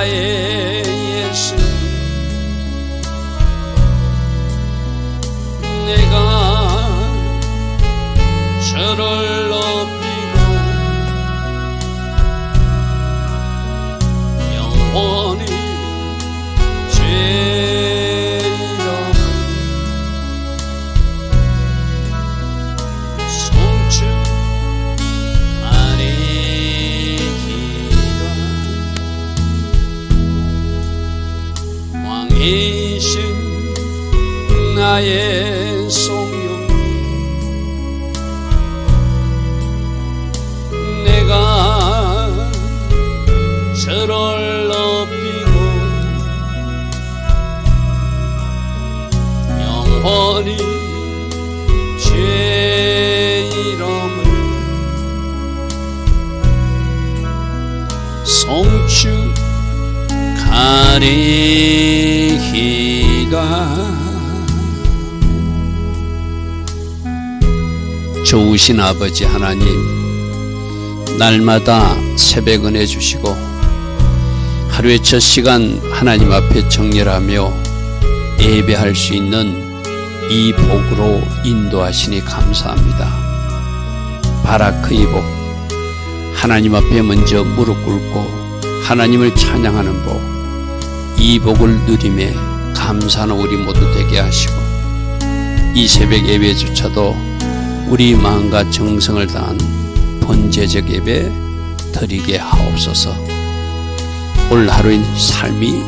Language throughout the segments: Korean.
나의 예수, 내가 저를 높이고 영원히 죄 이름을 송축하리이다. 왕이신 나의 성령, 내가 저를 높이고 영원히 죄 이름을 송축하리이다. 좋으신 아버지 하나님, 날마다 새벽 은혜 주시고 하루의 첫 시간 하나님 앞에 정렬하며 예배할 수 있는 이 복으로 인도하시니 감사합니다. 바라크의 복, 하나님 앞에 먼저 무릎 꿇고 하나님을 찬양하는 복, 이 복을 누리며 감사하는 우리 모두 되게 하시고, 이 새벽 예배조차도 우리 마음과 정성을 다한 번제적 예배 드리게 하옵소서. 올 하루의 삶이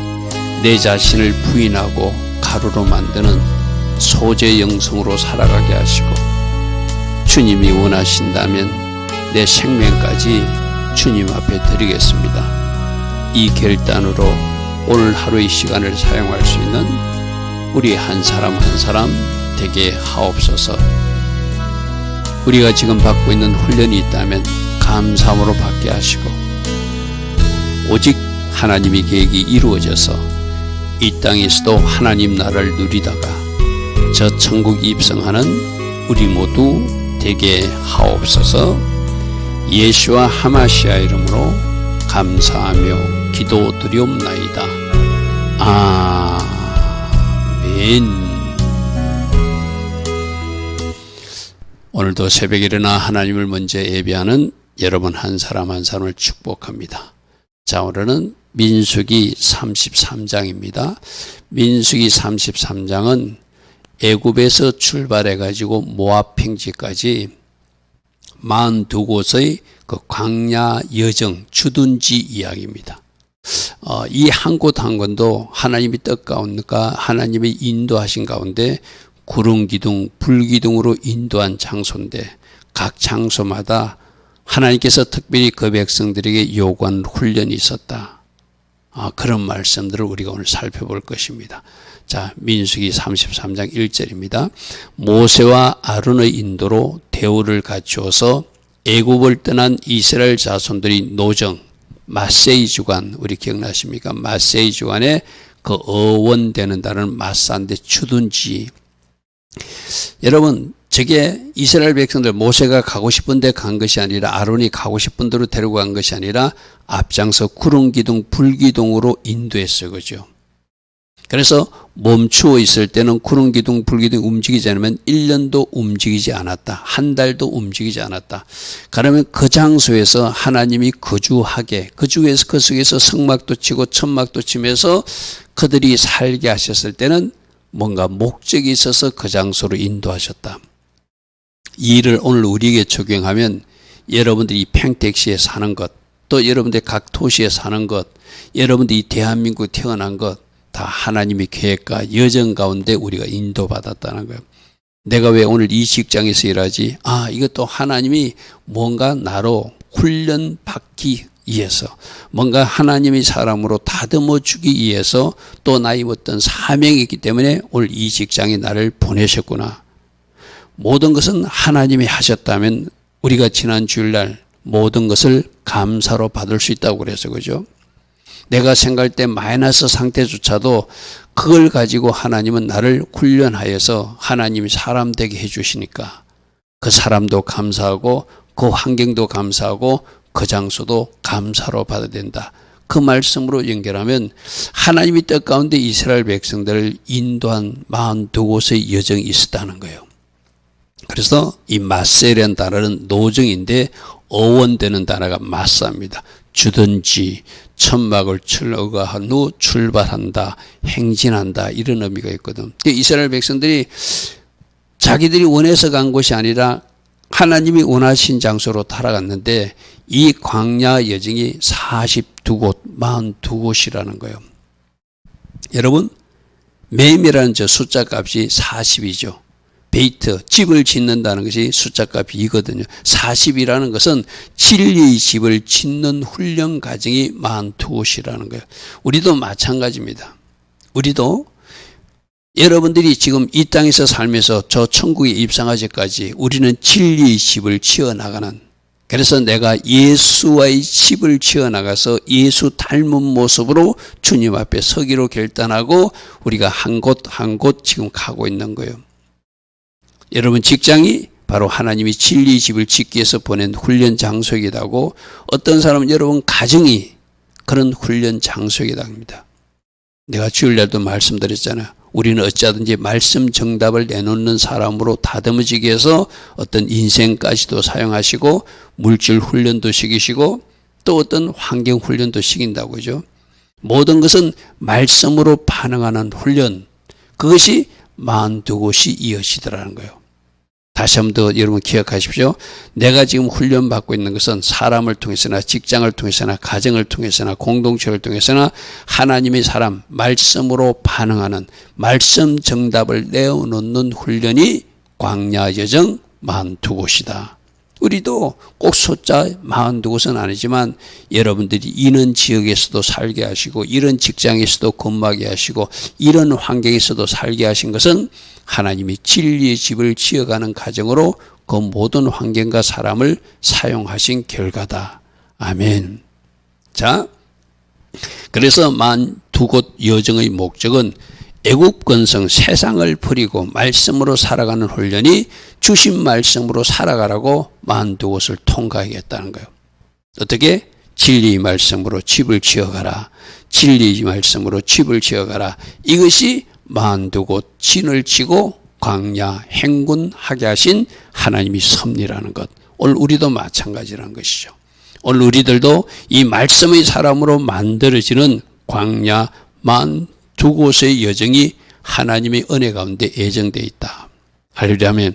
내 자신을 부인하고 가루로 만드는 소재 영성으로 살아가게 하시고, 주님이 원하신다면 내 생명까지 주님 앞에 드리겠습니다. 이 결단으로 오늘 하루의 시간을 사용할 수 있는 우리 한 사람 한 사람 되게 하옵소서. 우리가 지금 받고 있는 훈련이 있다면 감사함으로 받게 하시고, 오직 하나님의 계획이 이루어져서 이 땅에서도 하나님 나라를 누리다가 저 천국 입성하는 우리 모두 되게 하옵소서. 예수와 하마시아 이름으로 감사하며 기도드리옵나이다. 아멘. 오늘도 새벽에 일어나 하나님을 먼저 예배하는 여러분 한 사람 한 사람을 축복합니다. 자, 오늘은 민수기 33장입니다. 민수기 33장은 애굽에서 출발해 가지고 모압 평지까지 42곳의 그 광야 여정 주둔지 이야기입니다. 이 한 곳 한 곳도 하나님의 뜻 가운데가 하나님의 인도하신 가운데 구름 기둥, 불 기둥으로 인도한 장소인데, 각 장소마다 하나님께서 특별히 그 백성들에게 요구한 훈련이 있었다. 그런 말씀들을 우리가 오늘 살펴볼 것입니다. 자, 민수기 33장 1절입니다. 모세와 아론의 인도로 대우를 갖추어서 애굽을 떠난 이스라엘 자손들이 노정, 마세이 주간, 우리 기억나십니까? 마세이 주간에 그 어원되는다는 마사인데 주둔지. 여러분, 저게 이스라엘 백성들 모세가 가고 싶은 데 간 것이 아니라, 아론이 가고 싶은 데로 데리고 간 것이 아니라 앞장서 구름 기둥, 불 기둥으로 인도했어요. 그죠? 그래서 멈추어 있을 때는 구름 기둥, 불 기둥 움직이지 않으면 1년도 움직이지 않았다. 한 달도 움직이지 않았다. 그러면 그 장소에서 하나님이 거주하게, 그 속에서 성막도 치고 천막도 치면서 그들이 살게 하셨을 때는 뭔가 목적이 있어서 그 장소로 인도하셨다. 이 일을 오늘 우리에게 적용하면 여러분들이 평택시에 사는 것, 또 여러분들 각 도시에 사는 것, 여러분들이 대한민국에 태어난 것, 다 하나님의 계획과 여정 가운데 우리가 인도받았다는 거예요. 내가 왜 오늘 이 직장에서 일하지? 이것도 하나님이 뭔가 나로 훈련 받기 위해서, 뭔가 하나님의 사람으로 다듬어 주기 위해서 또 나의 어떤 사명이 있기 때문에 오늘 이 직장에 나를 보내셨구나. 모든 것은 하나님이 하셨다면 우리가 지난 주일날 모든 것을 감사로 받을 수 있다고 그래서, 그죠? 내가 생각할 때 마이너스 상태조차도 그걸 가지고 하나님은 나를 훈련하여서 하나님이 사람 되게 해주시니까 그 사람도 감사하고 그 환경도 감사하고 그 장소도 감사로 받아야 된다. 그 말씀으로 연결하면 하나님이 뜻 가운데 이스라엘 백성들을 인도한 42곳의 여정이 있었다는 거예요. 그래서 이 마세라는 단어는 노정인데 어원되는 단어가 마사입니다. 주든지 천막을 철거한 후 출발한다, 행진한다 이런 의미가 있거든. 이스라엘 백성들이 자기들이 원해서 간 곳이 아니라 하나님이 원하신 장소로 따라갔는데 이 광야 여정이 42곳, 42곳이라는 거예요. 여러분, 맴이라는 저 숫자 값이 40이죠. 베이트, 집을 짓는다는 것이 숫자 값이 이거든요. 40이라는 것은 진리의 집을 짓는 훈련 과정이 42곳이라는 거예요. 우리도 마찬가지입니다. 우리도 여러분들이 지금 이 땅에서 살면서 저 천국에 입성하기까지 우리는 진리의 집을 지어나가는, 그래서 내가 예수와의 집을 지어나가서 예수 닮은 모습으로 주님 앞에 서기로 결단하고 우리가 한 곳 한 곳 지금 가고 있는 거예요. 여러분 직장이 바로 하나님이 진리의 집을 짓기 위해서 보낸 훈련 장소이기도 하고, 어떤 사람은 여러분 가정이 그런 훈련 장소이기도 합니다. 내가 주일날도 말씀드렸잖아요. 우리는 어찌하든지 말씀 정답을 내놓는 사람으로 다듬어지기 위해서 어떤 인생까지도 사용하시고 물질 훈련도 시키시고 또 어떤 환경 훈련도 시킨다고 그죠. 모든 것은 말씀으로 반응하는 훈련, 그것이 42곳이 이어지더라는 거예요. 다시 한 번 더 여러분 기억하십시오. 내가 지금 훈련받고 있는 것은 사람을 통해서나 직장을 통해서나 가정을 통해서나 공동체를 통해서나 하나님의 사람, 말씀으로 반응하는 말씀 정답을 내어놓는 훈련이 광야 여정 42곳이다. 우리도 꼭 숫자 42곳은 아니지만 여러분들이 이런 지역에서도 살게 하시고 이런 직장에서도 근무하게 하시고 이런 환경에서도 살게 하신 것은 하나님이 진리의 집을 지어가는 과정으로 그 모든 환경과 사람을 사용하신 결과다. 아멘. 자, 그래서 42곳 여정의 목적은 애국 근성 세상을 버리고 말씀으로 살아가는 훈련이 주신 말씀으로 살아가라고 42곳을 통과하겠다는 거예요. 어떻게? 진리의 말씀으로 집을 지어가라. 진리의 말씀으로 집을 지어가라. 이것이 42곳 진을 치고 광야 행군하게 하신 하나님의 섭리라는 것. 오늘 우리도 마찬가지라는 것이죠. 오늘 우리들도 이 말씀의 사람으로 만들어지는 광야 42곳의 여정이 하나님의 은혜 가운데 예정되어 있다. 할렐루야.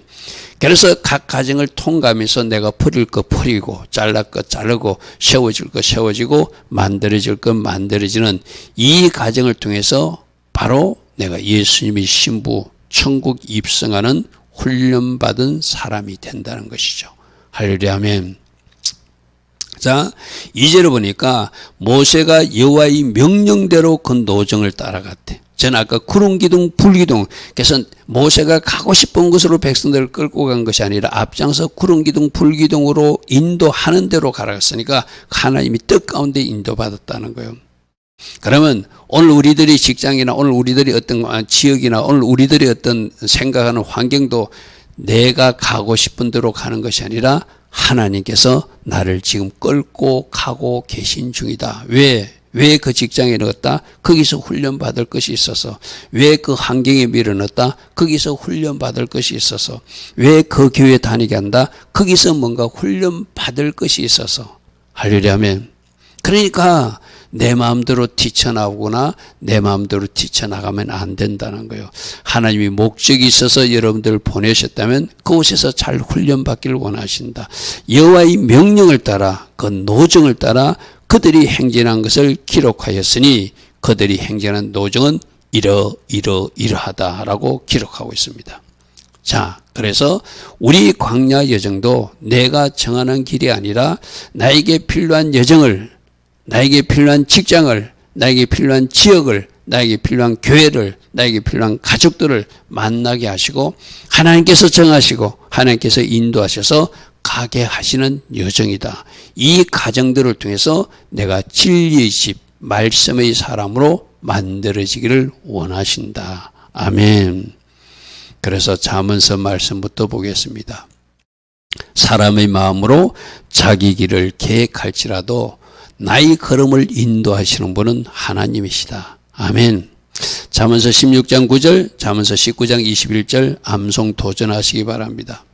그래서 각 가정을 통과하면서 내가 버릴 것 버리고 잘랄 것 자르고 세워질 것 세워지고 만들어질 것 만들어지는 이 과정을 통해서 바로 내가 예수님의 신부 천국 입성하는 훈련받은 사람이 된다는 것이죠. 할렐루야. 아멘. 자, 2절을 보니까 모세가 여호와의 명령대로 그 노정을 따라갔대. 저는 아까 구름기둥 불기둥, 그래서 모세가 가고 싶은 곳으로 백성들을 끌고 간 것이 아니라 앞장서 구름기둥 불기둥으로 인도하는 대로 가라갔으니까 하나님이 뜻 가운데 인도받았다는 거예요. 그러면 오늘 우리들이 직장이나 오늘 우리들이 어떤 지역이나 오늘 우리들이 어떤 생각하는 환경도 내가 가고 싶은 대로 가는 것이 아니라 하나님께서 나를 지금 끌고 가고 계신 중이다. 왜 그 직장에 넣었다? 거기서 훈련받을 것이 있어서. 왜 그 환경에 밀어넣었다? 거기서 훈련받을 것이 있어서. 왜 그 교회 다니게 한다? 거기서 뭔가 훈련받을 것이 있어서. 할렐루야. 아멘. 그러니까 내 마음대로 뛰쳐나오거나 내 마음대로 뛰쳐나가면 안 된다는 거예요. 하나님이 목적이 있어서 여러분들을 보내셨다면 그곳에서 잘 훈련받기를 원하신다. 여호와의 명령을 따라 그 노정을 따라 그들이 행진한 것을 기록하였으니 그들이 행진한 노정은 이러하다라고 기록하고 있습니다. 자, 그래서 우리 광야 여정도 내가 정하는 길이 아니라 나에게 필요한 여정을, 나에게 필요한 직장을, 나에게 필요한 지역을, 나에게 필요한 교회를, 나에게 필요한 가족들을 만나게 하시고 하나님께서 정하시고 하나님께서 인도하셔서 가게 하시는 여정이다. 이 과정들을 통해서 내가 진리의 집, 말씀의 사람으로 만들어지기를 원하신다. 아멘. 그래서 잠언서 말씀부터 보겠습니다. 사람의 마음으로 자기 길을 계획할지라도 나의 걸음을 인도하시는 분은 하나님이시다. 아멘. 잠언서 16장 9절, 잠언서 19장 21절 암송 도전하시기 바랍니다.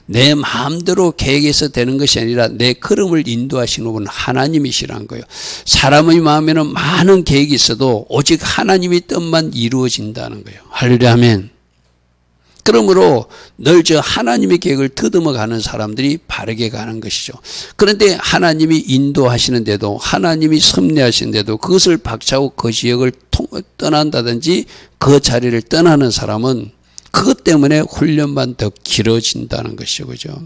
내 마음대로 계획해서 되는 것이 아니라 내 걸음을 인도하시는 분은 하나님이시라는 거예요. 사람의 마음에는 많은 계획이 있어도 오직 하나님의 뜻만 이루어진다는 거예요. 할렐루야, 아멘. 그러므로 늘 저 하나님의 계획을 더듬어 가는 사람들이 바르게 가는 것이죠. 그런데 하나님이 인도하시는데도, 하나님이 섭리하시는데도 그것을 박차고 그 지역을 떠난다든지 그 자리를 떠나는 사람은 그것 때문에 훈련만 더 길어진다는 것이죠. 그죠?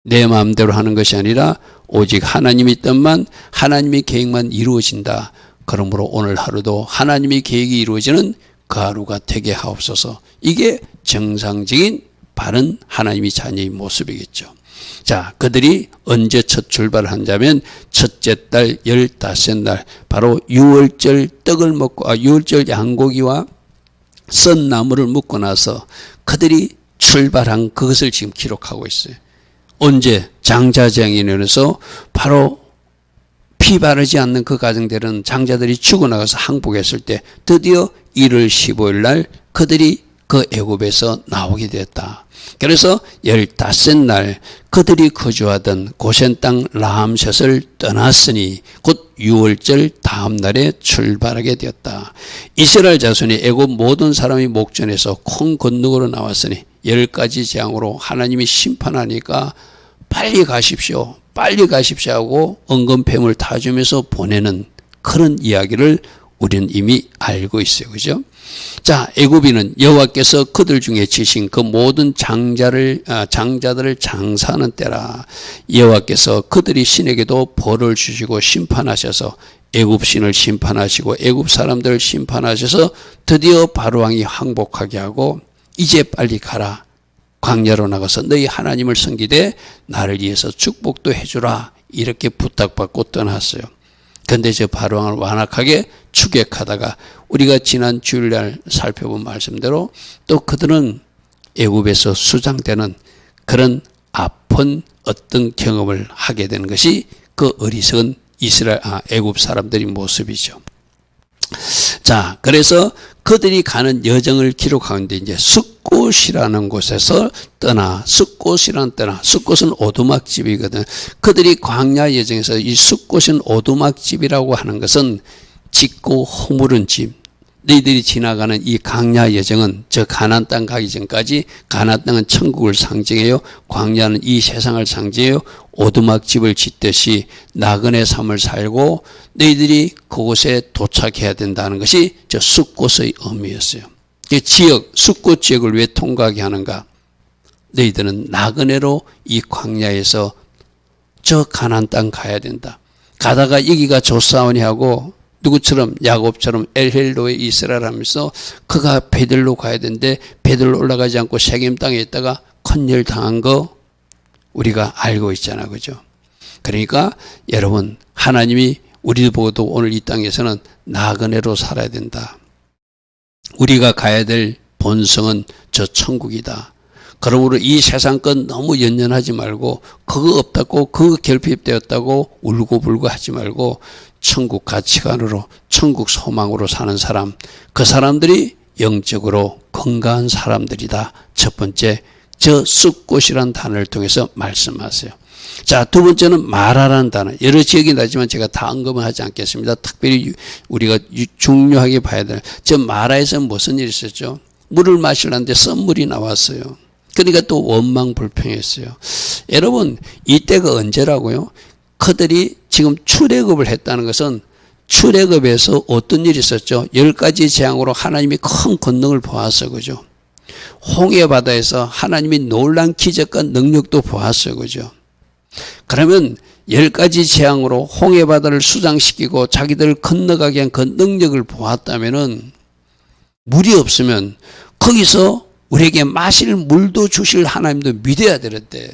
내 마음대로 하는 것이 아니라 오직 하나님의 뜻만, 하나님의 계획만 이루어진다. 그러므로 오늘 하루도 하나님의 계획이 이루어지는 그 하루가 되게 하옵소서. 이게 정상적인 바른 하나님의 자녀의 모습이겠죠. 자, 그들이 언제 첫 출발을 한다면 첫째 달 15날 바로 유월절 떡을 먹고 유월절 양고기와 썬 나무를 묶고 나서 그들이 출발한 그것을 지금 기록하고 있어요. 언제? 장자재앙인에서 바로 피 바르지 않는 그 가정들은 장자들이 죽어나가서 항복했을 때 드디어 1월 15일 날 그들이 그 애굽에서 나오게 되었다. 그래서 15날 그들이 거주하던 고센 땅 라암셋을 떠났으니 곧 6월절 다음 날에 출발하게 되었다. 이스라엘 자손이 애굽 모든 사람이 목전에서 콩 건너으로 나왔으니 10가지 재앙으로 하나님이 심판하니까 빨리 가십시오. 빨리 가십시오 하고 언금뱀을 타주면서 보내는 그런 이야기를 우리는 이미 알고 있어요. 그죠? 자, 애굽인은 여호와께서 그들 중에 지신 그 모든 장자들을 장사하는 때라. 여호와께서 그들이 신에게도 벌을 주시고 심판하셔서 애굽 신을 심판하시고 애굽 사람들을 심판하셔서 드디어 바로왕이 항복하게 하고 이제 빨리 가라. 광야로 나가서 너희 하나님을 섬기되 나를 위해서 축복도 해주라. 이렇게 부탁받고 떠났어요. 그런데 저 바로왕을 완악하게 추격하다가 우리가 지난 주일날 살펴본 말씀대로 또 그들은 애굽에서 수장되는 그런 아픈 어떤 경험을 하게 되는 것이 그 어리석은 애굽 사람들의 모습이죠. 자, 그래서 그들이 가는 여정을 기록하는데 이제 숫곳이라는 곳에서 숫곳은 오두막집이거든. 그들이 광야 여정에서 이 숫곳은 오두막집이라고 하는 것은 짙고 허물은 집. 너희들이 지나가는 이 광야 여정은 저 가나안 땅 가기 전까지 가나안 땅은 천국을 상징해요. 광야는 이 세상을 상징해요. 오두막집을 짓듯이 나그네 삶을 살고 너희들이 그곳에 도착해야 된다는 것이 저 숫곳의 의미였어요. 지역, 숫곳 지역을 왜 통과하게 하는가? 너희들은 나그네로 이 광야에서 저 가나안 땅 가야 된다. 가다가 여기가 조사원이 하고 누구처럼 야곱처럼 엘헬로에 이스라엘 하면서 그가 베들로 가야 되는데 베들로 올라가지 않고 세겜 땅에 있다가 컨열 당한 거 우리가 알고 있잖아. 그죠? 그러니까 여러분 하나님이 우리 보고도 오늘 이 땅에서는 나그네로 살아야 된다. 우리가 가야 될 본성은 저 천국이다. 그러므로 이 세상 건 너무 연연하지 말고 그거 없다고 그거 결핍되었다고 울고불고 하지 말고 천국 가치관으로 천국 소망으로 사는 사람, 그 사람들이 영적으로 건강한 사람들이다. 첫 번째 저 숫곳이라는 단어를 통해서 말씀하세요. 자, 두 번째는 마라라는 단어. 여러 지역이 나지만 제가 다 언급은 하지 않겠습니다. 특별히 우리가 중요하게 봐야 될 저 마라에서 무슨 일이 있었죠? 물을 마시려는데 썬물이 나왔어요. 그러니까 또 원망불평했어요. 여러분 이때가 언제라고요? 그들이 지금 출애굽을 했다는 것은 출애굽에서 어떤 일이 있었죠? 10가지 재앙으로 하나님이 큰 권능을 보았어요. 그죠? 홍해 바다에서 하나님이 놀란 기적과 능력도 보았어요. 그죠? 그러면 10가지 재앙으로 홍해 바다를 수장시키고 자기들을 건너가게 한 그 능력을 보았다면은 물이 없으면 거기서 우리에게 마실 물도 주실 하나님도 믿어야 되는데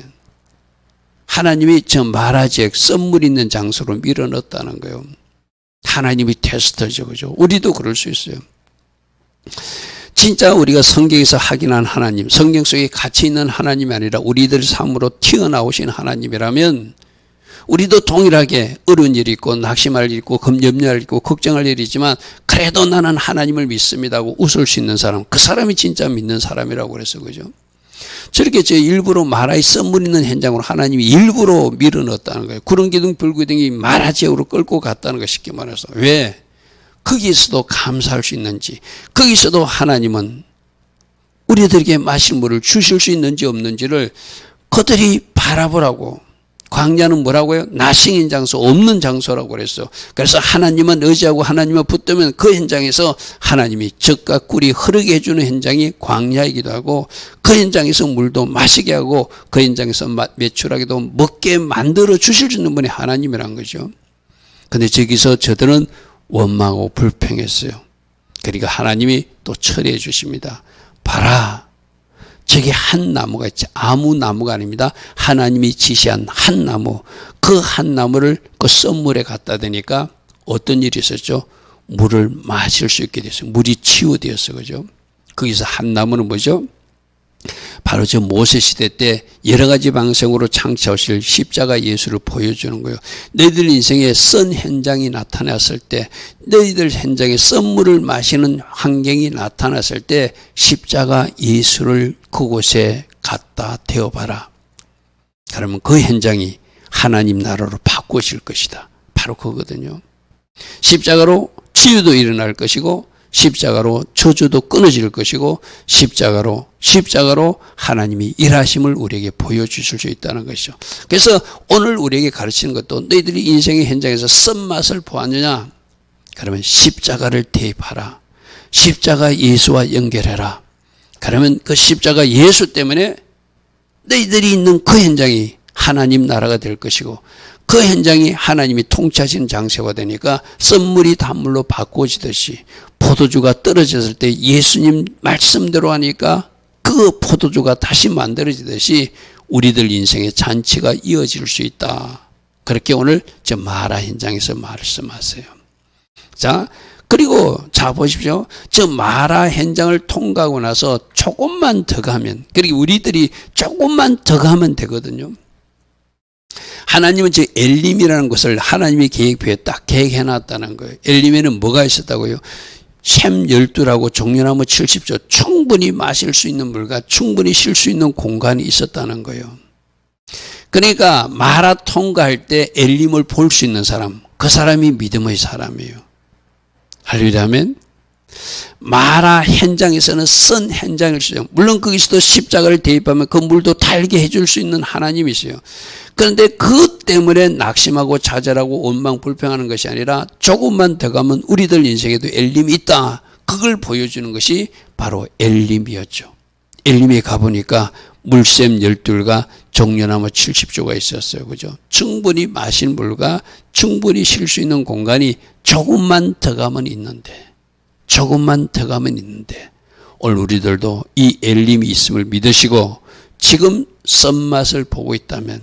하나님이 저 마라지역 썬물 있는 장소로 밀어넣었다는 거예요. 하나님이 테스트죠. 그죠? 우리도 그럴 수 있어요. 진짜 우리가 성경에서 확인한 하나님, 성경 속에 같이 있는 하나님이 아니라 우리들 삶으로 튀어나오신 하나님이라면 우리도 동일하게 어려운 일이 있고 낙심할 일이 있고 염려할 일이 있고 걱정할 일이 있지만 그래도 나는 하나님을 믿습니다고 웃을 수 있는 사람, 그 사람이 진짜 믿는 사람이라고 그래서 그죠. 저렇게 제 일부러 마라의 썸물 있는 현장으로 하나님이 일부러 밀어넣었다는 거예요. 구름기둥 불기둥이 마라 지역으로 끌고 갔다는 거 쉽게 말해서. 왜? 거기에서도 감사할 수 있는지, 거기서도 하나님은 우리들에게 마실 물을 주실 수 있는지 없는지를 그들이 바라보라고. 광야는 뭐라고요? 나싱인 장소, 없는 장소라고 그랬어. 그래서 하나님은 의지하고 하나님을 붙들면 그 현장에서 하나님이 젖과 꿀이 흐르게 해주는 현장이 광야이기도 하고, 그 현장에서 물도 마시게 하고, 그 현장에서 매출하게도 먹게 만들어 주실 수 있는 분이 하나님이란 거죠. 근데 저기서 저들은 원망하고 불평했어요. 그러니까 하나님이 또 처리해 주십니다. 봐라, 저기 한 나무가 있지. 아무 나무가 아닙니다. 하나님이 지시한 한 나무. 그 한 나무를 그 썸물에 갖다 대니까 어떤 일이 있었죠? 물을 마실 수 있게 됐어요. 물이 치유되었어요. 그죠? 거기서 한 나무는 뭐죠? 바로 저 모세 시대 때 여러 가지 방식으로 창조하실 십자가 예수를 보여주는 거예요. 너희들 인생에 선 현장이 나타났을 때, 너희들 현장에 썬물을 마시는 환경이 나타났을 때 십자가 예수를 그곳에 갖다 대어봐라. 그러면 그 현장이 하나님 나라로 바꾸실 것이다. 바로 그거거든요. 십자가로 치유도 일어날 것이고, 십자가로 저주도 끊어질 것이고, 십자가로 하나님이 일하심을 우리에게 보여주실 수 있다는 것이죠. 그래서 오늘 우리에게 가르치는 것도 너희들이 인생의 현장에서 쓴맛을 보았느냐? 그러면 십자가를 대입하라. 십자가 예수와 연결해라. 그러면 그 십자가 예수 때문에 너희들이 있는 그 현장이 하나님 나라가 될 것이고, 그 현장이 하나님이 통치하시는 장소가 되니까 썬물이 단물로 바꿔지듯이 포도주가 떨어졌을 때 예수님 말씀대로 하니까 그 포도주가 다시 만들어지듯이 우리들 인생의 잔치가 이어질 수 있다. 그렇게 오늘 저 마라 현장에서 말씀하세요. 자, 그리고 자 보십시오. 저 마라 현장을 통과하고 나서 조금만 더 가면, 그리고 우리들이 조금만 더 가면 되거든요. 하나님은 저 엘림이라는 것을 하나님의 계획표에 딱 계획해놨다는 거예요. 엘림에는 뭐가 있었다고요? 샘 12라고 종려나무 70조 충분히 마실 수 있는 물과 충분히 쉴 수 있는 공간이 있었다는 거예요. 그러니까 마라 통과할 때 엘림을 볼 수 있는 사람, 그 사람이 믿음의 사람이에요. 할렐루야면 마라 현장에서는 선 현장일 수 있어요. 물론 거기서도 십자가를 대입하면 그 물도 달게 해줄 수 있는 하나님이세요. 그런데 그 때문에 낙심하고 좌절하고 원망 불평하는 것이 아니라 조금만 더 가면 우리들 인생에도 엘림이 있다. 그걸 보여주는 것이 바로 엘림이었죠. 엘림에 가보니까 물샘 12가 종려나무 70조가 있었어요. 그죠? 충분히 마실 물과 충분히 쉴 수 있는 공간이 조금만 더 가면 있는데, 오늘 우리들도 이 엘림이 있음을 믿으시고 지금 썬맛을 보고 있다면,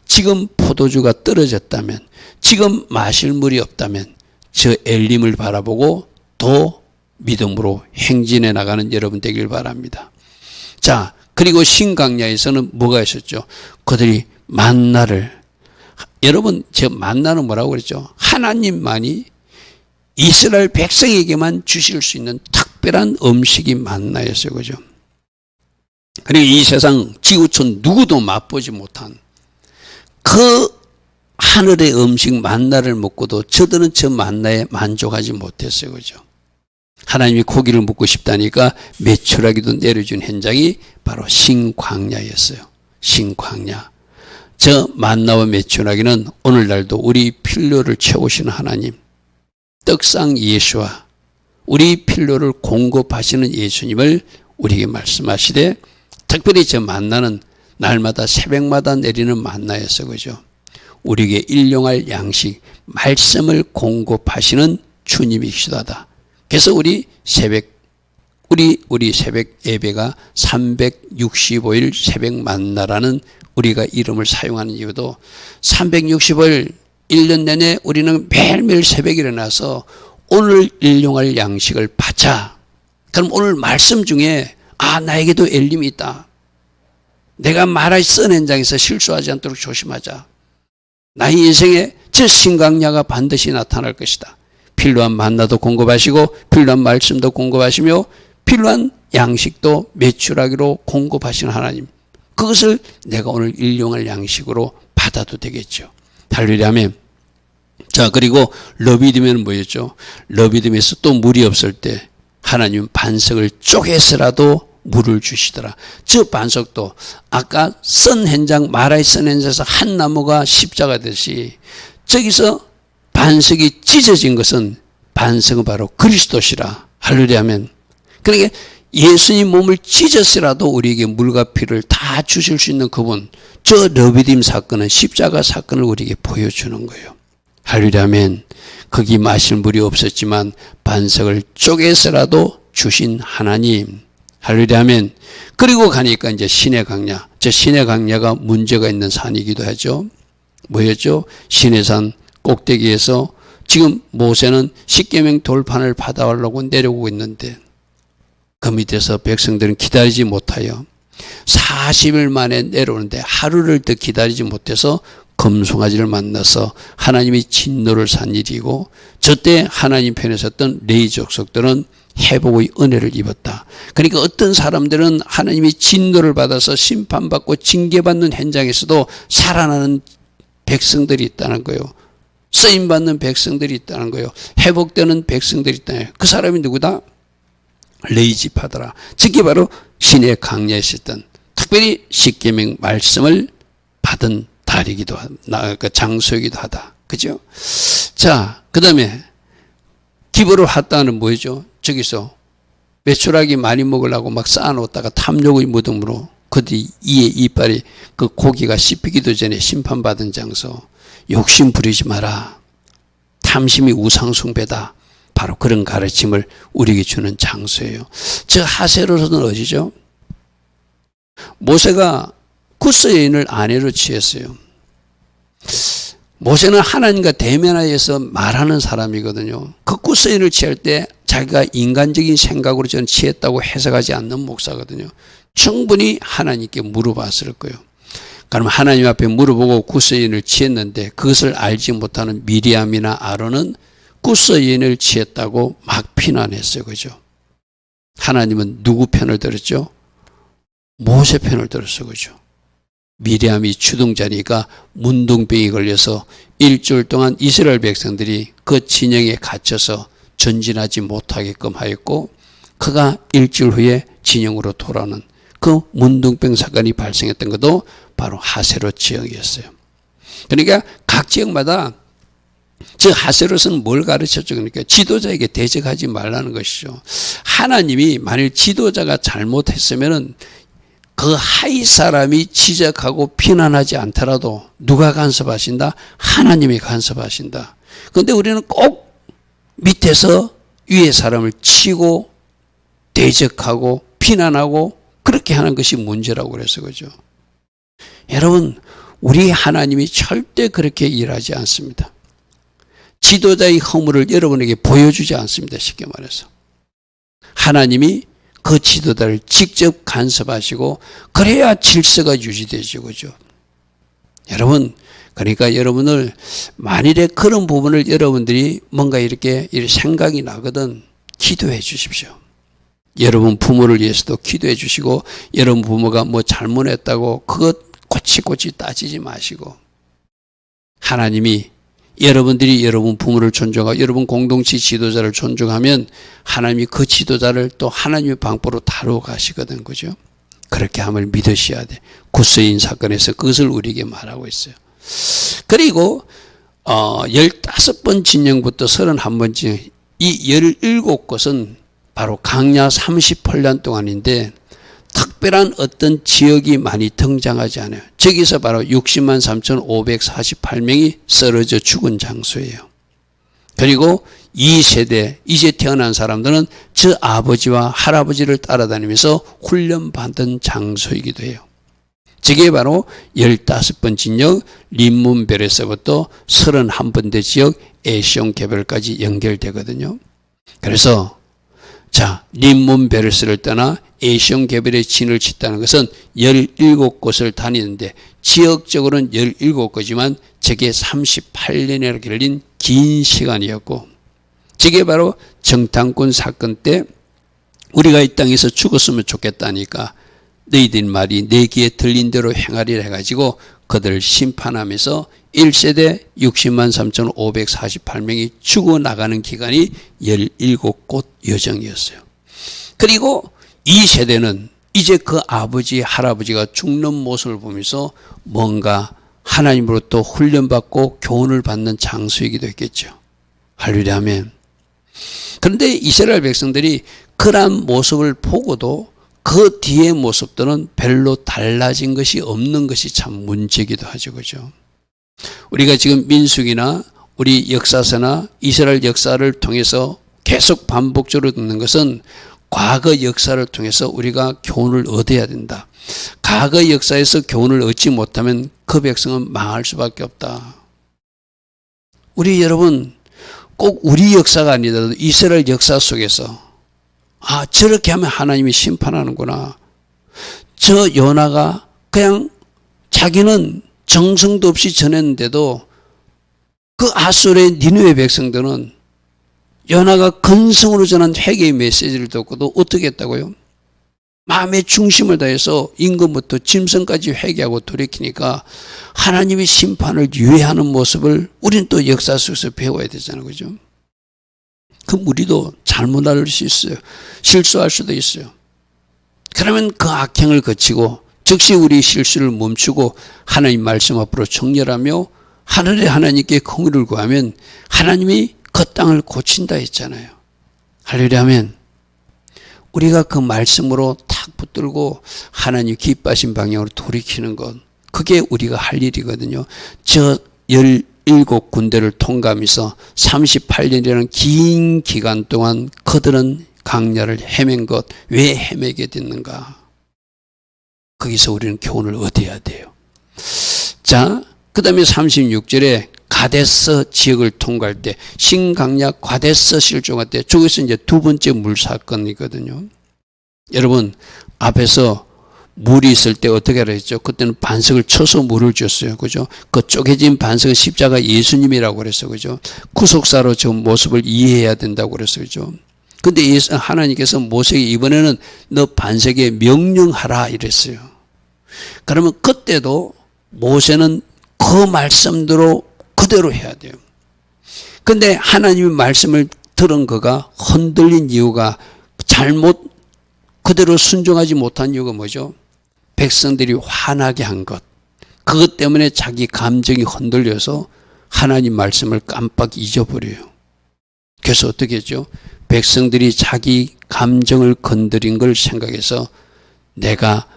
지금 포도주가 떨어졌다면, 지금 마실 물이 없다면 저 엘림을 바라보고 더 믿음으로 행진해 나가는 여러분 되길 바랍니다. 자, 그리고 신광야에서는 뭐가 있었죠? 그들이 만나를, 여러분 저 만나는 뭐라고 그랬죠? 하나님만이 이스라엘 백성에게만 주실 수 있는 특별한 음식이 만나였어요. 그죠? 그리고 이 세상 지구촌 누구도 맛보지 못한 그 하늘의 음식 만나를 먹고도 저들은 저 만나에 만족하지 못했어요. 그죠? 하나님이 고기를 먹고 싶다니까 메추라기도 내려준 현장이 바로 신광야였어요. 신광야. 저 만나와 메추라기는 오늘날도 우리 필요를 채우시는 하나님, 떡상 예수와 우리 필요를 공급하시는 예수님을 우리에게 말씀하시되, 특별히 저 만나는 날마다 새벽마다 내리는 만나였어. 그죠? 우리에게 일용할 양식, 말씀을 공급하시는 주님이시다 하다. 그래서 우리 새벽 예배가 365일 새벽 만나라는 우리가 이름을 사용하는 이유도, 365일 1년 내내 우리는 매일매일 새벽에 일어나서 오늘 일용할 양식을 받자. 그럼 오늘 말씀 중에 나에게도 엘림이 있다. 내가 말할 선 현장에서 실수하지 않도록 조심하자. 나의 인생에 저 신강야가 반드시 나타날 것이다. 필요한 만나도 공급하시고 필요한 말씀도 공급하시며 필요한 양식도 매출하기로 공급하시는 하나님. 그것을 내가 오늘 일용할 양식으로 받아도 되겠죠. 할렐루야. 자, 그리고 러비딤에는 뭐였죠? 러비딤에서 또 물이 없을 때 하나님은 반석을 쪼개서라도 물을 주시더라. 저 반석도 아까 선 현장, 마라의 선 현장에서 한 나무가 십자가 되듯이 저기서 반석이 찢어진 것은 반석은 바로 그리스도시라. 할렐루야. 그러니까 예수님 몸을 찢었으라도 우리에게 물과 피를 다 주실 수 있는 그분, 저 러비딤 사건은 십자가 사건을 우리에게 보여주는 거예요. 할렐루야. 거기 마실 물이 없었지만 반석을 쪼개서라도 주신 하나님. 할렐루야. 그리고 가니까 이제 시내 강야. 저 시내 강야가 문제가 있는 산이기도 하죠. 뭐였죠? 시내산 꼭대기에서 지금 모세는 십계명 돌판을 받아오려고 내려오고 있는데 그 밑에서 백성들은 기다리지 못하여 40일 만에 내려오는데 하루를 더 기다리지 못해서 금송아지를 만나서 하나님이 진노를 산 일이고 저때 하나님 편에 섰던 레위 족속들은 회복의 은혜를 입었다. 그러니까 어떤 사람들은 하나님이 진노를 받아서 심판받고 징계받는 현장에서도 살아나는 백성들이 있다는 거예요. 쓰임받는 백성들이 있다는 거예요. 회복되는 백성들이 있다는 거예요. 그 사람이 누구다? 레위 지파더라. 저게 바로 시내 강야에 있었던 특별히 십계명 말씀을 받은 달이기도 하다. 그 장소이기도 하다. 그죠? 자, 그 다음에 기브로 핫다는 뭐죠? 저기서 메추라기 많이 먹으려고 막 쌓아놓다가 탐욕의 무덤으로 그 뒤 이에 이빨이 그 고기가 씹히기도 전에 심판받은 장소. 욕심 부리지 마라. 탐심이 우상숭배다. 바로 그런 가르침을 우리에게 주는 장소예요. 저 하세로는 어디죠? 모세가 구스 여인을 아내로 취했어요. 모세는 하나님과 대면하여서 말하는 사람이거든요. 그 구스 여인을 취할 때 자기가 인간적인 생각으로 저는 취했다고 해석하지 않는 목사거든요. 충분히 하나님께 물어봤을 거예요. 그럼 하나님 앞에 물어보고 구스 여인을 취했는데 그것을 알지 못하는 미리암이나 아론은 구스 여인을 취했다고 막 비난했어요. 그죠? 하나님은 누구 편을 들었죠? 모세 편을 들었어. 그죠? 미리암이 주동자니까 문둥병이 걸려서 일주일 동안 이스라엘 백성들이 그 진영에 갇혀서 전진하지 못하게끔 하였고 그가 일주일 후에 진영으로 돌아오는 그 문둥병 사건이 발생했던 것도 바로 하세롯 지역이었어요. 그러니까 각 지역마다 저 하세롯은 뭘 가르쳤죠? 그러니까 지도자에게 대적하지 말라는 것이죠. 하나님이 만일 지도자가 잘못했으면은 그 하위 사람이 지적하고 비난하지 않더라도 누가 간섭하신다? 하나님이 간섭하신다. 그런데 우리는 꼭 밑에서 위에 사람을 치고 대적하고 비난하고 그렇게 하는 것이 문제라고 그래서 그죠. 여러분, 우리 하나님이 절대 그렇게 일하지 않습니다. 지도자의 허물을 여러분에게 보여주지 않습니다. 쉽게 말해서. 하나님이 그 지도자를 직접 간섭하시고 그래야 질서가 유지되죠. 그죠? 여러분, 그러니까 여러분을 만일에 그런 부분을 여러분들이 뭔가 이렇게 생각이 나거든 기도해 주십시오. 여러분 부모를 위해서도 기도해 주시고 여러분 부모가 뭐 잘못했다고 그것 꼬치꼬치 따지지 마시고 하나님이 여러분들이 여러분 부모를 존중하고 여러분 공동체 지도자를 존중하면 하나님이 그 지도자를 또 하나님의 방법으로 다루어 가시거든. 그죠? 그렇게 함을 믿으셔야 돼. 구스여인 사건에서 그것을 우리에게 말하고 있어요. 그리고 15번 진영부터 31번 진영 이 17곳은 바로 강야 38년 동안인데 특별한 어떤 지역이 많이 등장하지 않아요. 저기서 바로 60만 3,548명이 쓰러져 죽은 장소예요. 그리고 2세대 이제 태어난 사람들은 저 아버지와 할아버지를 따라다니면서 훈련받은 장소이기도 해요. 저게 바로 15번 진영 림문벨에서부터 31번째 지역 에시온 개별까지 연결되거든요. 그래서 자 림문베레스를 떠나 에시온 개별의 진을 짓다는 것은 17곳을 다니는데 지역적으로는 17곳이지만 저게 38년이나 걸린 긴 시간이었고, 저게 바로 정탐꾼 사건 때 우리가 이 땅에서 죽었으면 좋겠다니까 너희들 말이 내 귀에 들린 대로 행하리라 해가지고 그들을 심판하면서 1세대 60만 3,548명이 죽어나가는 기간이 17곳 여정이었어요. 그리고 이 세대는 이제 그 아버지, 할아버지가 죽는 모습을 보면서 뭔가 하나님으로부터 훈련받고 교훈을 받는 장소이기도 했겠죠. 할렐루야 아멘. 그런데 이스라엘 백성들이 그러한 모습을 보고도 그 뒤의 모습들은 별로 달라진 것이 없는 것이 참 문제이기도 하죠. 그죠? 우리가 지금 민수기나 우리 역사서나 이스라엘 역사를 통해서 계속 반복적으로 듣는 것은 과거 역사를 통해서 우리가 교훈을 얻어야 된다. 과거 역사에서 교훈을 얻지 못하면 그 백성은 망할 수밖에 없다. 우리 여러분 꼭 우리 역사가 아니더라도 이스라엘 역사 속에서 저렇게 하면 하나님이 심판하는구나. 저 요나가 그냥 자기는 정성도 없이 전했는데도 그 아수르의 니느웨 백성들은 요나가 근성으로 전한 회개의 메시지를 듣고도 어떻게 했다고요? 마음의 중심을 다해서 임금부터 짐승까지 회개하고 돌이키니까 하나님의 심판을 유예하는 모습을 우리는 또 역사 속에서 배워야 되잖아요. 그죠? 그럼 우리도 잘못할 수 있어요. 실수할 수도 있어요. 그러면 그 악행을 거치고 즉시 우리 실수를 멈추고 하나님 말씀 앞으로 정렬하며 하늘의 하나님께 공의를 구하면 하나님이 그 땅을 고친다 했잖아요. 할렐루야 아멘. 우리가 그 말씀으로 탁 붙들고 하나님 기뻐하신 방향으로 돌이키는 것, 그게 우리가 할 일이거든요. 저 17군데를 통과하면서 38년이라는 긴 기간 동안 그들은 강야를 헤맨 것, 왜 헤매게 됐는가? 거기서 우리는 교훈을 얻어야 돼요. 자, 그 다음에 36절에 가데스 지역을 통과할 때 신강야 가데스 실종할 때 저기서 이제 두 번째 물 사건이거든요. 여러분 앞에서 물이 있을 때 어떻게 하라 했죠? 그때는 반석을 쳐서 물을 줬어요. 그죠? 그 쪼개진 반석은 십자가 예수님이라고 그랬어요. 그죠? 구속사로 저 모습을 이해해야 된다고 그랬어요. 그죠? 근데 하나님께서 모세에게 이번에는 너 반석에 명령하라 이랬어요. 그러면 그때도 모세는 그 말씀대로 그대로 해야 돼요. 근데 하나님의 말씀을 들은 그가 흔들린 이유가 그대로 순종하지 못한 이유가 뭐죠? 백성들이 화나게 한 것. 그것 때문에 자기 감정이 흔들려서 하나님 말씀을 깜빡 잊어버려요. 그래서 어떻게 했죠? 백성들이 자기 감정을 건드린 걸 생각해서 내가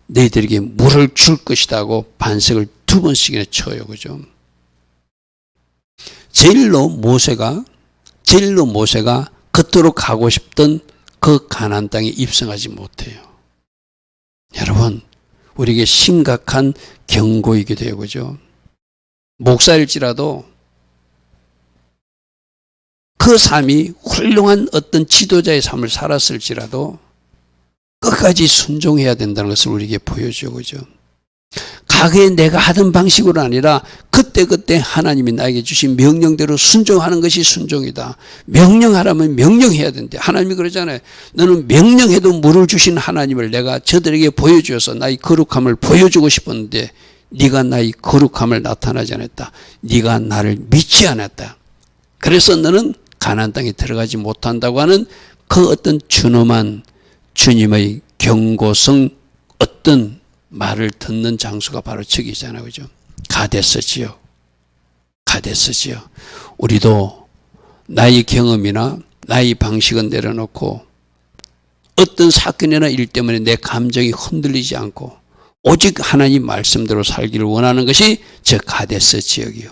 너희들에게 물을 줄 것이다 하고 반석을 두 번씩이나 쳐요. 그죠? 제일로 모세가 그토록 가고 싶던 그 가나안 땅에 입성하지 못해요. 여러분, 우리에게 심각한 경고이기도 해요. 그죠? 목사일지라도 그 삶이 훌륭한 어떤 지도자의 삶을 살았을지라도 끝까지 순종해야 된다는 것을 우리에게 보여줘요. 그죠? 과거에 내가 하던 방식으로 아니라 그때그때 하나님이 나에게 주신 명령대로 순종하는 것이 순종이다. 명령하라면 명령해야 된대. 하나님이 그러잖아요. 너는 명령해도 물을 주신 하나님을 내가 저들에게 보여주어서 나의 거룩함을 보여주고 싶었는데 네가 나의 거룩함을 나타나지 않았다. 네가 나를 믿지 않았다. 그래서 너는 가나안 땅에 들어가지 못한다고 하는 그 어떤 준엄한 주님의 경고성 어떤 말을 듣는 장소가 바로 저기잖아요. 그죠? 가데스지요. 우리도 나의 경험이나 나의 방식은 내려놓고 어떤 사건이나 일 때문에 내 감정이 흔들리지 않고 오직 하나님 말씀대로 살기를 원하는 것이 저 가데스 지역이요.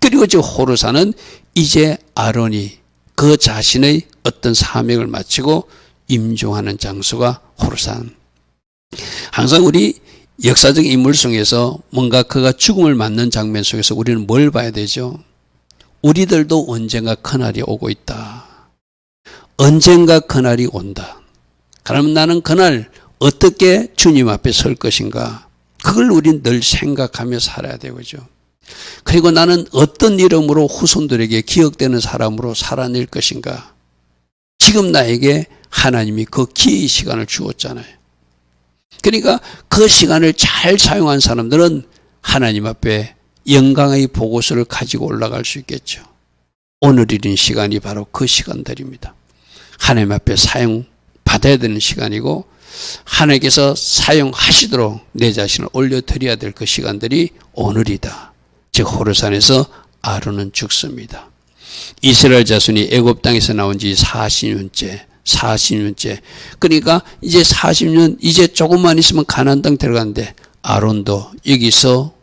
그리고 저 호르사는 이제 아론이 그 자신의 어떤 사명을 마치고 임종하는 장소가 호르사. 항상 우리 역사적 인물 속에서 뭔가 그가 죽음을 맞는 장면 속에서 우리는 뭘 봐야 되죠? 우리들도 언젠가 그날이 오고 있다. 언젠가 그날이 온다. 그러면 나는 그날 어떻게 주님 앞에 설 것인가? 그걸 우린 늘 생각하며 살아야 되죠. 그리고 나는 어떤 이름으로 후손들에게 기억되는 사람으로 살아낼 것인가? 지금 나에게 하나님이 그 기회의 시간을 주었잖아요. 그러니까 그 시간을 잘 사용한 사람들은 하나님 앞에 영광의 보고서를 가지고 올라갈 수 있겠죠. 오늘 이른 시간이 바로 그 시간들입니다. 하나님 앞에 사용받아야 되는 시간이고 하나님께서 사용하시도록 내 자신을 올려드려야 될 그 시간들이 오늘이다. 즉 호르산에서 아론은 죽습니다. 이스라엘 자손이 애굽 땅에서 나온 지 40년째. 그러니까 이제 40년, 이제 조금만 있으면 가나안 땅 들어가는데 아론도 여기서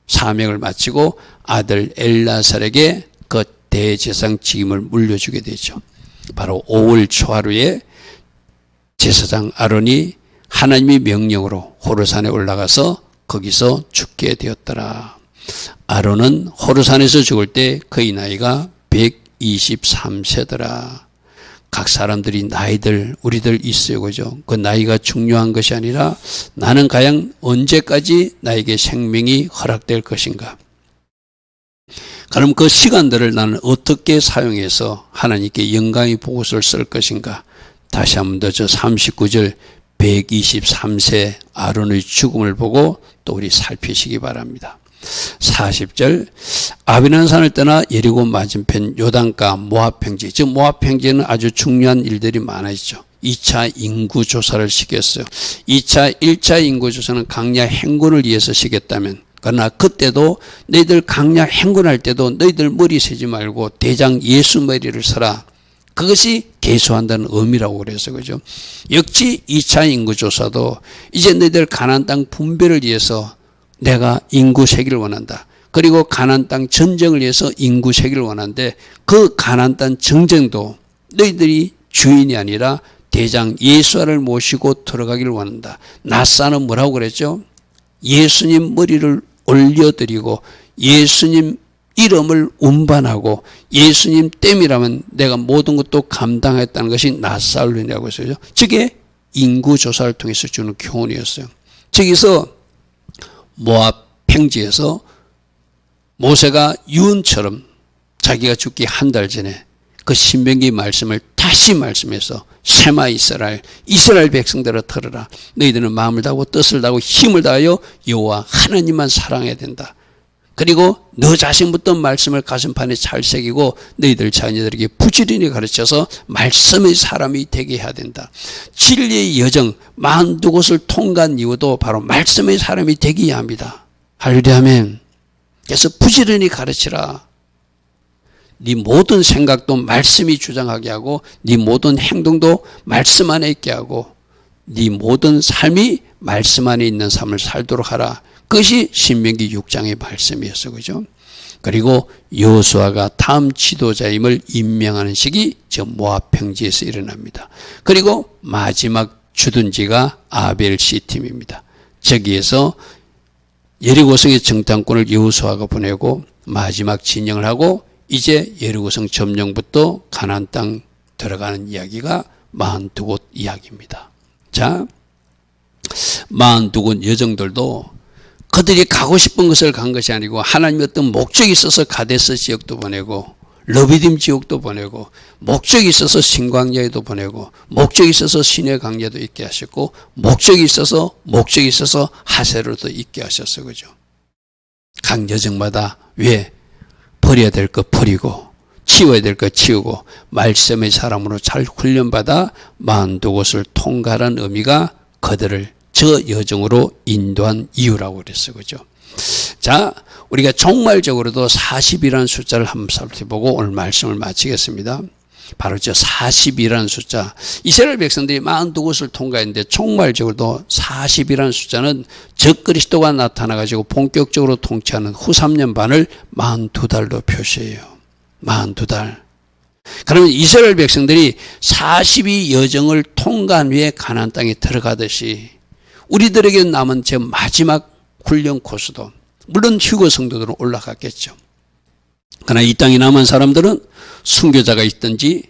사명을 마치고 아들 엘라살에게 그 대제사장 직임을 물려주게 되죠. 바로 5월 초하루에 제사장 아론이 하나님의 명령으로 호르산에 올라가서 거기서 죽게 되었더라. 아론은 호르산에서 죽을 때 그의 나이가 123세더라. 각 사람들이 나이들 우리들 있어요. 그죠? 그 나이가 중요한 것이 아니라 나는 과연 언제까지 나에게 생명이 허락될 것인가? 그럼 그 시간들을 나는 어떻게 사용해서 하나님께 영광의 보고서를 쓸 것인가? 다시 한 번 더 저 39절 123세 아론의 죽음을 보고 또 우리 살피시기 바랍니다. 40절 아비난산을 떠나 예리고 맞은편 요단가 모압 평지, 즉 모압 평지에는 아주 중요한 일들이 많아지죠. 2차 인구조사를 시켰어요. 1차 인구조사는 강야 행군을 위해서 시켰다면, 그러나 그때도 너희들 강야 행군할 때도 너희들 머리 세지 말고 대장 예수 머리를 서라. 그것이 계수한다는 의미라고 그래서 그죠. 역시 2차 인구조사도 이제 너희들 가나안 땅 분배를 위해서 내가 인구 세기를 원한다. 그리고 가나안 땅 전쟁을 위해서 인구 세기를 원하는데 그 가나안 땅 전쟁도 너희들이 주인이 아니라 대장 예수아를 모시고 들어가기를 원한다. 낫사는 뭐라고 그랬죠? 예수님 머리를 올려드리고 예수님 이름을 운반하고 예수님 땜이라면 내가 모든 것도 감당했다는 것이 낫사울이라고 했어요. 저게 인구조사를 통해서 주는 교훈이었어요. 저기서 모압 평지에서 모세가 유언처럼 자기가 죽기 한 달 전에 그 신명기 말씀을 다시 말씀해서 셈아 이스라엘 백성들아 들으라. 너희들은 마음을 다하고 뜻을 다하고 힘을 다하여 여호와 하나님만 사랑해야 된다. 그리고 너 자신부터 말씀을 가슴판에 잘 새기고 너희들 자녀들에게 부지런히 가르쳐서 말씀의 사람이 되게 해야 된다. 진리의 여정 42곳을 통과한 이유도 바로 말씀의 사람이 되게 합니다. 할렐루야 아멘. 그래서 부지런히 가르치라. 네 모든 생각도 말씀이 주장하게 하고 네 모든 행동도 말씀 안에 있게 하고 네 모든 삶이 말씀 안에 있는 삶을 살도록 하라. 그것이 신명기 6장의 말씀이었어. 그죠? 그리고 여호수아가 다음 지도자임을 임명하는 시기 저 모압 평지에서 일어납니다. 그리고 마지막 주둔지가 아벨 시팀입니다. 저기에서 여리고성의 정탐꾼을 여호수아가 보내고 마지막 진영을 하고 이제 여리고성 점령부터 가나안 땅 들어가는 이야기가 42곳 이야기입니다. 자, 42곳 여정들도 그들이 가고 싶은 것을 간 것이 아니고 하나님의 어떤 목적이 있어서 가데스 지역도 보내고 러비딤 지역도 보내고 목적이 있어서 신광야에도 보내고 목적이 있어서 시내 강야도 있게 하셨고 목적이 있어서 하세로도 있게 하셨어. 그죠? 각 여정마다 왜 버려야 될 것 버리고 치워야 될 것 치우고 말씀의 사람으로 잘 훈련받아 42곳을 통과하는 의미가 그들을 저 여정으로 인도한 이유라고 그랬어요. 그죠? 자, 우리가 종말적으로도 40이라는 숫자를 한번 살펴보고 오늘 말씀을 마치겠습니다. 바로 저 40이라는 숫자. 이스라엘 백성들이 42곳을 통과했는데 종말적으로도 40이라는 숫자는 적그리스도가 나타나가지고 본격적으로 통치하는 후 3년 반을 42달로 표시해요. 42달. 그러면 이스라엘 백성들이 42 여정을 통과한 후에 가나안 땅에 들어가듯이 우리들에게 남은 제 마지막 훈련 코스도 물론 휴거 성도들은 올라갔겠죠. 그러나 이 땅에 남은 사람들은 순교자가 있든지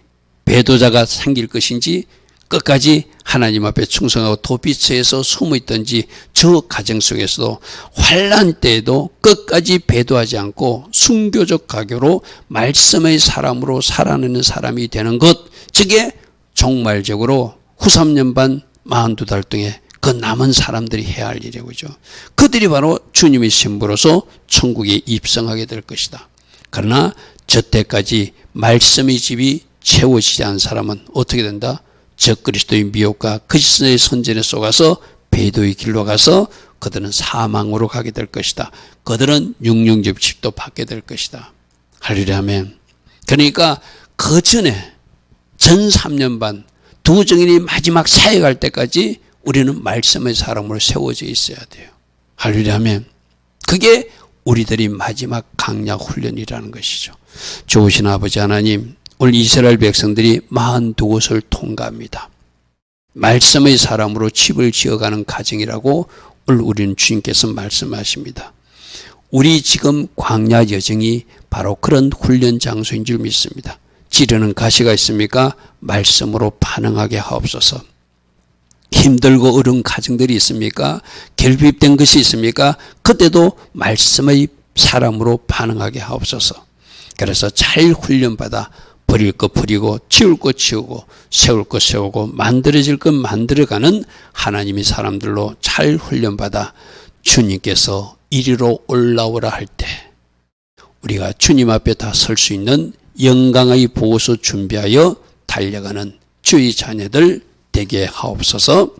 배도자가 생길 것인지 끝까지 하나님 앞에 충성하고 도피처에서 숨어 있든지 저 가정 속에서도 환난 때에도 끝까지 배도하지 않고 순교적 가교로 말씀의 사람으로 살아내는 사람이 되는 것, 저게 종말적으로 후 3년 반 42달 동안 그 남은 사람들이 해야 할 일이죠. 그들이 바로 주님의 신부로서 천국에 입성하게 될 것이다. 그러나 저 때까지 말씀의 집이 채워지지 않은 사람은 어떻게 된다? 적그리스도의 미혹과 거짓의 선전에 속아서 배도의 길로 가서 그들은 사망으로 가게 될 것이다. 그들은 육령접집도 받게 될 것이다. 할렐루야 아멘. 그러니까 그 전에 전 3년 반 두 증인이 마지막 사역할 때까지 우리는 말씀의 사람으로 세워져 있어야 돼요. 할렐루야 아멘. 그게 우리들이 마지막 강약 훈련이라는 것이죠. 좋으신 아버지 하나님, 오늘 이스라엘 백성들이 42곳을 통과합니다. 말씀의 사람으로 집을 지어가는 가정이라고 오늘 우리는 주님께서 말씀하십니다. 우리 지금 광야 여정이 바로 그런 훈련 장소인 줄 믿습니다. 지르는 가시가 있습니까? 말씀으로 반응하게 하옵소서. 힘들고 어려운 가정들이 있습니까? 결핍된 것이 있습니까? 그때도 말씀의 사람으로 반응하게 하옵소서. 그래서 잘 훈련받아 버릴 것 버리고 치울 것 치우고 세울 것 세우고 만들어질 것 만들어가는 하나님의 사람들로 잘 훈련받아 주님께서 이리로 올라오라 할 때 우리가 주님 앞에 다 설 수 있는 영광의 보호소 준비하여 달려가는 주의 자녀들 되게 하옵소서.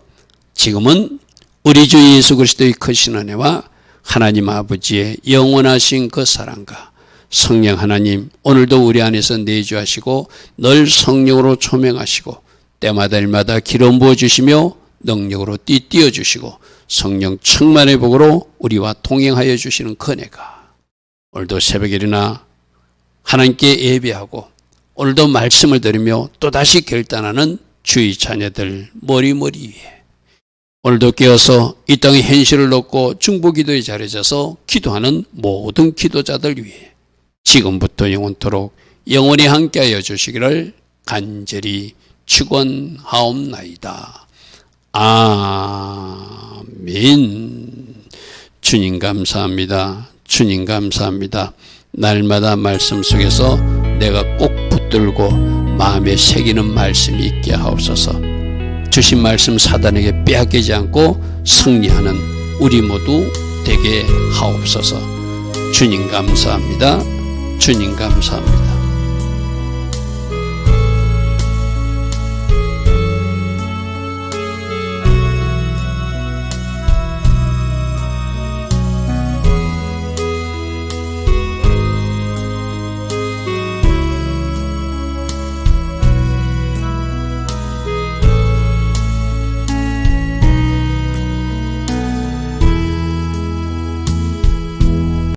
지금은 우리 주 예수 그리스도의 크신 은혜와 하나님 아버지의 영원하신 그 사랑과 성령 하나님, 오늘도 우리 안에서 내주하시고 늘 성령으로 초명하시고 때마다 일마다 기름 부어주시며 능력으로 띠띠어주시고 성령 충만의 복으로 우리와 동행하여 주시는 은혜가 오늘도 새벽에 일어나 하나님께 예배하고 오늘도 말씀을 들으며 또다시 결단하는 주의 자녀들 머리 위에 오늘도 깨어서 이 땅의 현실을 놓고 중보기도에 잘해져서 기도하는 모든 기도자들 위해 지금부터 영원토록 영원히 함께하여 주시기를 간절히 축원하옵나이다. 아멘. 주님 감사합니다. 주님 감사합니다. 날마다 말씀 속에서 내가 꼭 붙들고 마음에 새기는 말씀이 있게 하옵소서. 주신 말씀 사단에게 빼앗기지 않고 승리하는 우리 모두 되게 하옵소서. 주님 감사합니다. 주님 감사합니다.